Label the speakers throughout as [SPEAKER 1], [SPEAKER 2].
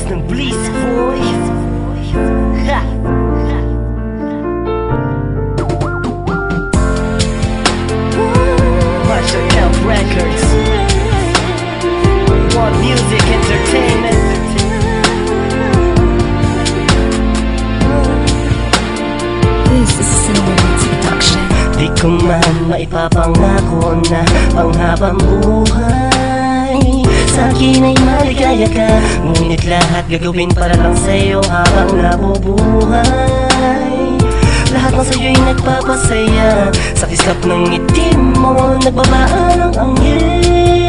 [SPEAKER 1] ng Bliss Voice. Ha! Marshall Camp Records, One Music Entertainment.
[SPEAKER 2] This is Silverwood's production.
[SPEAKER 1] Di ko man maipapangako na panghabang buhay sa akin ay maligaya ka, ngunit lahat gagawin para lang sa'yo habang nabubuhay. Lahat ng sa'yo'y nagpapasaya, sa kislap ng itim mo nagbabaan ang anghel.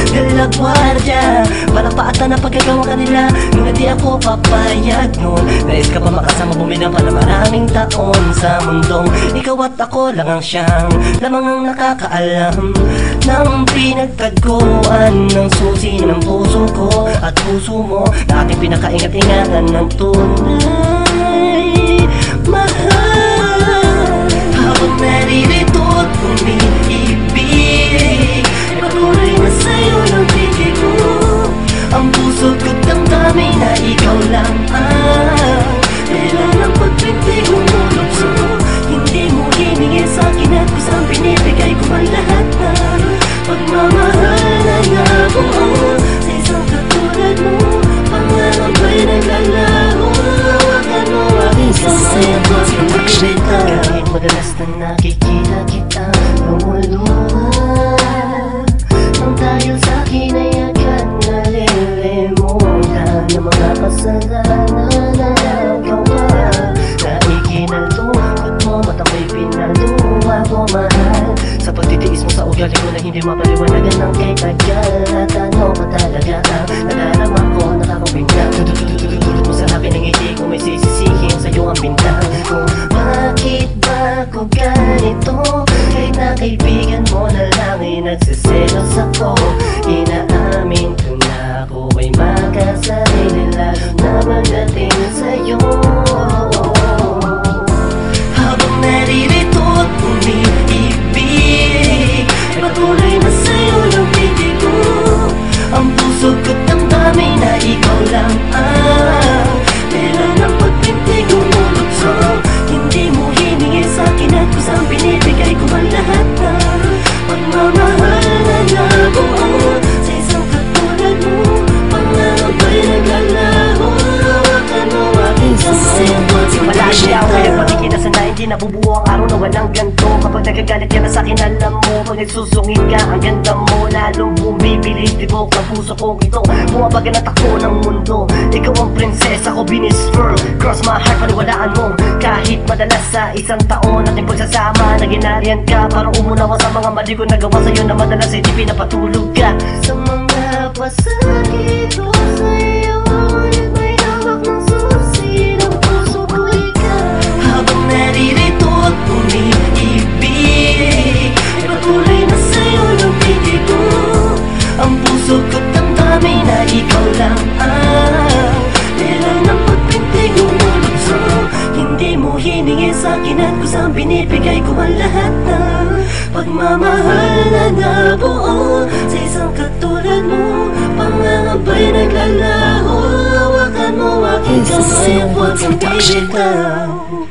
[SPEAKER 1] Dalagwardiya, walang paata na pagkagawa kanila, ngunit di ako papayag nun. Nais ka pa makasama bumilang pa na maraming taon sa mundong ikaw at ako lang ang siyang lamang ang nakakaalam ng pinagtagkuan ng susi ng puso ko at puso mo na ating pinakaingat-ingatan ng tunay. Mahal, habang naririto at umiibig, patuloy na sa'yo ng pitig ko. Ang puso ko't damdamin na ikaw lang ang dahilan ng pagpintig umulokso. Hindi mo hiningi sa'kin at kusang binibigay ko ang lahat na pagmamahal na nabuo sa isang katulad mo. Pangarap ay naglalaho, hawakan mo aking kamay at huwag kang bibitaw. Kahit madalas na nakikita kita lumuluha nang dahil sa'kin ay agad nalilimutan ng mga kasalanan na nagawa na ikinalungkot mo at ako'y pinaluwa ko, mahal. Sa pagtitiis mo sa ugali ko na hindi mapaliwanagan ng kay tagal. At ano ba talaga ang nadarama ko, nakakabinggang tutututututut mo sa akin ng ngiti ko, may sisisihin sa'yo ang bintang ko. Bakit ba ako ganito? Kahit na kaibigan mo na lang ay nagsiselos ako, inaamin ko na ako ay makasarili, lalo na magdating sa'yo. Habang naririto at umiibig, patuloy na sa'yo ng pitig ko. Ang puso ko't damdamin na ikaw lang ang dahilan ng pagpintig umulokso. Hindi mo hiningi sa'kin at kusang binibigay ko ang lahat na pagmamahal na nabuo sa isang katulad mo. Pangarap ay naglalaho, hawakan mo aking kamay at huwag kang bibitaw. Kaya pagkikita sa na hindi nabubuo ang araw na walang ganto. Kapag nagagalit ka na sa'kin, alam mo, pag nagsusungit ka, ang ganda mo lalong bumibilis. Tibok ng puso kong ito, bumabaga na takbo ng mundo. Ikaw ang prinsesa ko, binisfer, cross my heart, paniwalaan mo. Kahit madalas sa isang taon ating pagsasama, naginarian ka, parang umunawa sa mga mali ko nagawa sa'yo na madalas ay di pinapatulog ka. Sa mga pasakit ko sa'yo, ulit may hawak ng susi ng puso ko ikaw. Habang naririto at umiibig, patuloy na sa'yo ng pitig ko. Ang puso ko't damdamin na ikaw lang ang dahilan ng pagpintig umulokso. Hindi mo hiningi sa'kin at kusang binibigay ko ang lahat na pagmamahal na nabuo sa isang katulad mo. Pangarap ay naglalaho, hawakan mo aking kamay at huwag kang bibitaw.